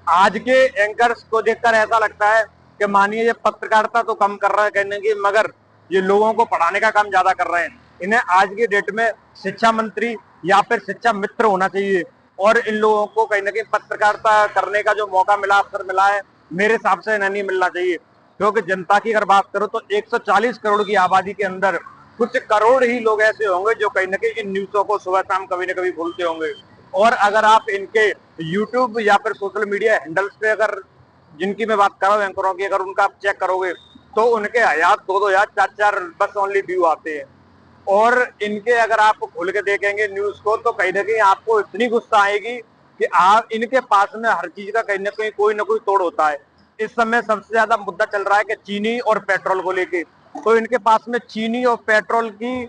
आज के एंकर्स को देखकर ऐसा लगता है कि मानिए ये पत्रकारिता तो कम कर रहा है कहने की, मगर ये लोगों को पढ़ाने का काम ज्यादा कर रहे हैं। इन्हें आज की डेट में शिक्षा मंत्री या फिर शिक्षा मित्र होना चाहिए, और इन लोगों को कहीं ना कहीं पत्रकारिता करने का जो मौका मिला, अवसर मिला है, मेरे हिसाब से इन्हें नहीं मिलना चाहिए। क्योंकि जनता की अगर बात करो तो 140 करोड़ की आबादी के अंदर कुछ करोड़ ही लोग ऐसे होंगे जो कहीं ना कहीं इन न्यूज़ों को सुबह शाम कभी ना कभी भूलते होंगे। और अगर आप इनके यूट्यूब या फिर सोशल मीडिया हैंडल्स पे अगर, जिनकी मैं बात कर रहा हूँ एंकरों की, अगर उनका आप चेक करोगे तो उनके हयात 2-2 चार चार बस ओनली व्यू आते हैं। और इनके अगर आप खोल के देखेंगे न्यूज को तो कहीं ना कहीं आपको इतनी गुस्सा आएगी कि आप, इनके पास में हर चीज का कहीं ना कोई तोड़ होता है। इस समय सबसे ज्यादा मुद्दा चल रहा है कि चीनी और पेट्रोल को लेके, तो इनके पास में चीनी और पेट्रोल की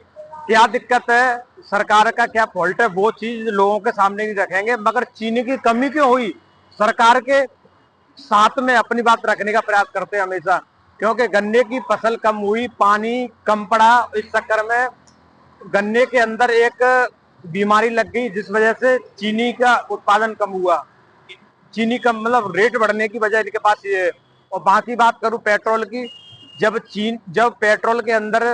क्या दिक्कत है, सरकार का क्या फॉल्ट है, वो चीज लोगों के सामने नहीं रखेंगे। मगर चीनी की कमी क्यों हुई, सरकार के साथ में अपनी बात रखने का प्रयास करते हैं हमेशा। क्योंकि गन्ने की फसल कम हुई, पानी कम पड़ा, इस चक्कर में गन्ने के अंदर एक बीमारी लग गई जिस वजह से चीनी का उत्पादन कम हुआ। चीनी का मतलब रेट बढ़ने की वजह इनके पास ये है। और बाकी बात करूं पेट्रोल की, जब पेट्रोल के अंदर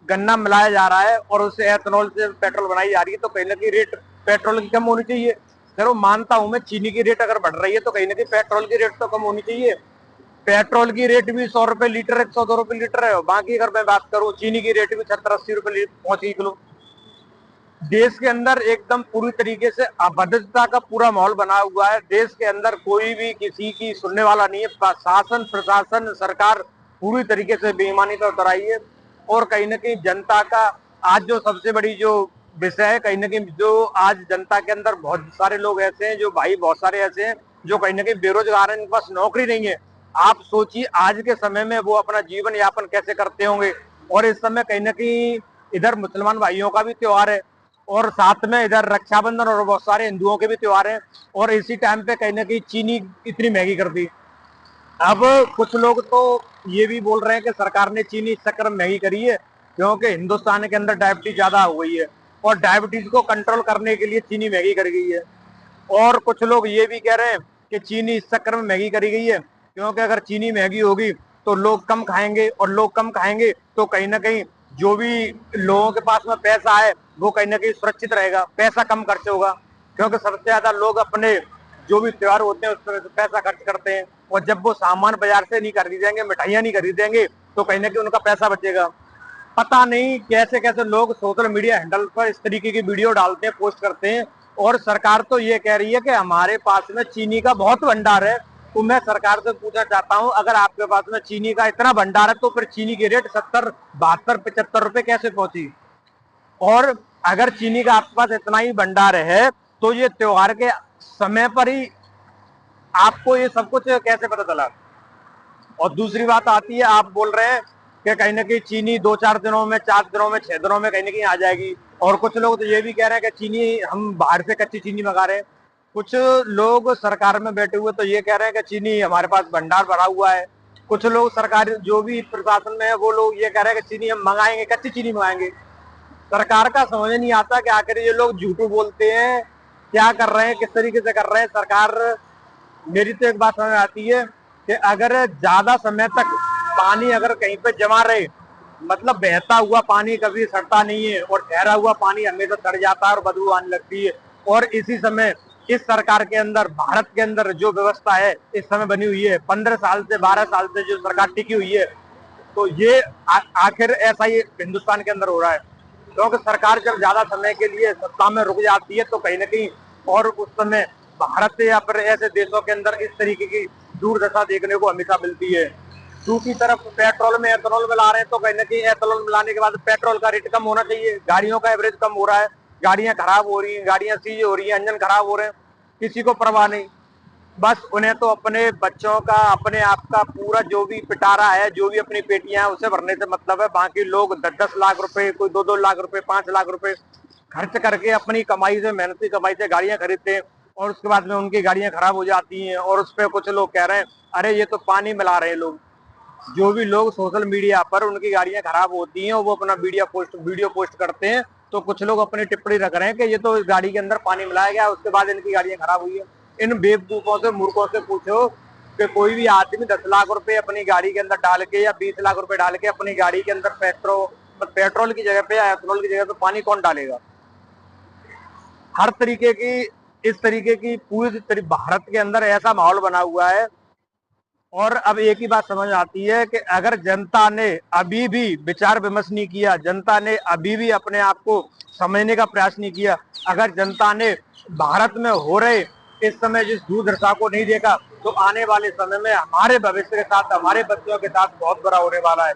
गन्ना मिलाया जा रहा है और उससे एथेनॉल से पेट्रोल बनाई जा रही है, तो कहीं ना कहीं रेट पेट्रोल की कम होनी चाहिए। चलो मानता हूं मैं, चीनी की रेट अगर बढ़ रही है तो कहीं ना कहीं पेट्रोल की रेट तो कम होनी चाहिए। पेट्रोल की रेट भी 100 रुपए लीटर, 102 रुपए लीटर है। बाकी अगर मैं बात करूं, चीनी की रेट भी 70-80 रुपए पहुंची किलो। देश के अंदर एकदम पूरी तरीके से अभद्रता का पूरा माहौल बना हुआ है। देश के अंदर कोई भी किसी की सुनने वाला नहीं है। शासन, प्रशासन, सरकार पूरी तरीके से बेईमानी पर उतर आई है। और कहीं ना कहीं जनता का आज जो सबसे बड़ी जो विषय है, कहीं ना कहीं जो आज जनता के अंदर बहुत सारे लोग ऐसे हैं, जो भाई बहुत सारे ऐसे हैं जो कहीं ना कहीं बेरोजगार हैं, इनके पास नौकरी नहीं है। आप सोचिए आज के समय में वो अपना जीवन यापन कैसे करते होंगे। और इस समय कहीं ना कहीं इधर मुसलमान भाइयों का भी त्योहार है, और साथ में इधर रक्षाबंधन और बहुत सारे हिंदुओं के भी त्योहार हैं। और इसी टाइम पे कहीं ना कहीं चीनी इतनी महंगी कर दी। अब कुछ लोग तो ये भी बोल रहे हैं कि सरकार ने चीनी इस चक्कर में महंगी करी है क्योंकि हिंदुस्तान के अंदर डायबिटीज ज्यादा हो गई है, और डायबिटीज को कंट्रोल करने के लिए चीनी महंगी कर गई है। और कुछ लोग ये भी कह रहे हैं कि चीनी इस चक्कर में महंगी करी गई है क्योंकि अगर चीनी महंगी होगी तो लोग कम खाएंगे, और लोग कम खाएंगे तो कहीं ना कहीं जो भी लोगों के पास में पैसा है वो कहीं ना कहीं सुरक्षित रहेगा, पैसा कम खर्च होगा। क्योंकि सबसे ज्यादा लोग अपने जो भी त्योहार होते हैं उस पर पैसा खर्च करते हैं, और जब वो सामान बाजार से नहीं खरीदेंगे, मिठाइयां नहीं खरीदेंगे, तो कहीं ना कहीं उनका पैसा बचेगा। पता नहीं कैसे कैसे लोग सोशल मीडिया हैंडल पर इस तरीके की वीडियो डालते हैं, पोस्ट करते हैं। और सरकार तो ये कह रही है कि हमारे पास में चीनी का बहुत भंडार है। तो मैं सरकार से पूछना चाहता हूं, अगर आपके पास में चीनी का इतना भंडार है तो फिर चीनी की रेट 70, 72, 75 रुपए कैसे पहुंची। और अगर चीनी का आपके पास इतना ही भंडार है तो ये त्योहार के समय पर ही आपको ये सब कुछ कैसे पता चला। और दूसरी बात आती है, आप बोल रहे हैं कि कहीं ना कहीं चीनी 2-4 दिनों में, 4 दिनों में, 6 दिनों में कहीं ना कहीं आ जाएगी। और कुछ लोग तो ये भी कह रहे हैं कि चीनी हम बाहर से कच्ची चीनी मंगा रहे हैं। कुछ लोग सरकार में बैठे हुए तो ये कह रहे हैं कि चीनी हमारे पास भंडार भरा हुआ है। कुछ लोग सरकारी जो भी प्रशासन में है वो लोग ये कह रहे हैं कि चीनी हम मंगाएंगे, कच्ची चीनी मंगाएंगे। सरकार का समझ नहीं आता कि आखिर ये लोग झूठ बोलते हैं, क्या कर रहे हैं, किस तरीके से कर रहे हैं सरकार। मेरी तो एक बात समझ आती है कि अगर ज्यादा समय तक पानी अगर कहीं पे जमा रहे, मतलब बहता हुआ पानी कभी सड़ता नहीं है, और ठहरा हुआ पानी हमेशा सड़ जाता है और बदबू आने लगती है। और इसी समय इस सरकार के अंदर, भारत के अंदर जो व्यवस्था है इस समय बनी हुई है, 15 साल से 12 साल से जो सरकार टिकी हुई है, तो ये आखिर ऐसा ही हिंदुस्तान के अंदर हो रहा है। क्योंकि सरकार जब ज्यादा समय के लिए सत्ता में रुक जाती है तो कहीं ना कहीं, और उस समय भारत या फिर ऐसे देशों के अंदर इस तरीके की दुर्दशा देखने को हमेशा मिलती है। दूसरी तरफ पेट्रोल में एथेनॉल मिला रहे हैं तो कहीं ना कहीं एथेनॉल मिलाने के बाद पेट्रोल का रेट कम होना चाहिए। गाड़ियों का एवरेज कम हो रहा है, गाड़ियां खराब हो रही हैं, गाड़ियां सीज हो रही हैं, इंजन खराब हो रहे हैं, किसी को परवाह नहीं। बस उन्हें तो अपने बच्चों का, अपने आप का पूरा जो भी पिटारा है, जो भी अपनी पेटियां है उसे भरने से मतलब है। बाकी लोग 10-10 लाख रुपए, कोई 2-2 लाख रुपए, 5 लाख रुपए खर्च करके अपनी कमाई से, मेहनती कमाई से गाड़ियां खरीदते हैं, और उसके बाद में उनकी गाड़ियां खराब हो जाती हैं। और उस पर कुछ लोग कह रहे हैं अरे ये तो पानी मिला रहे हैं लोग। जो भी लोग सोशल मीडिया पर उनकी गाड़ियां खराब होती हैं वो अपना वीडियो पोस्ट करते हैं, तो कुछ लोग अपनी टिप्पणी रख रहे हैं कि ये तो गाड़ी के अंदर पानी मिलाया गया, उसके बाद इनकी गाड़ियां खराब हुई है। इन बेवकूफों से, मूर्खों से पूछो कि कोई भी आदमी 10 लाख रुपए अपनी गाड़ी के अंदर डाल के या 20 लाख रुपए डाल के अपनी गाड़ी के अंदर पेट्रोल की जगह पे या एथेनॉल की जगह पे पानी कौन डालेगा। हर तरीके की, इस तरीके की पूरी भारत के अंदर ऐसा माहौल बना हुआ है। और अब एक ही बात समझ आती है कि अगर जनता ने अभी भी विचार विमर्श नहीं किया, जनता ने अभी भी अपने आप को समझने का प्रयास नहीं किया, अगर जनता ने भारत में हो रहे इस समय जिस दुर्दशा को नहीं देखा, तो आने वाले समय में हमारे भविष्य के साथ, हमारे बच्चों के साथ बहुत बुरा होने वाला है।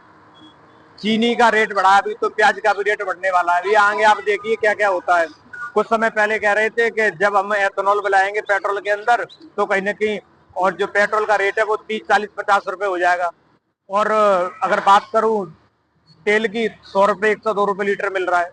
चीनी का रेट बढ़ा, अभी तो प्याज का भी रेट बढ़ने वाला है। अभी आगे आप देखिए क्या क्या होता है। कुछ समय पहले कह रहे थे कि जब हम एथेनॉल मिलाएंगे पेट्रोल के अंदर तो कहीं ना कहीं, और जो पेट्रोल का रेट है वो 30, 40, 50 रुपए हो जाएगा। और अगर बात करूं तेल की, 100 रुपए, 102 रुपए लीटर मिल रहा है।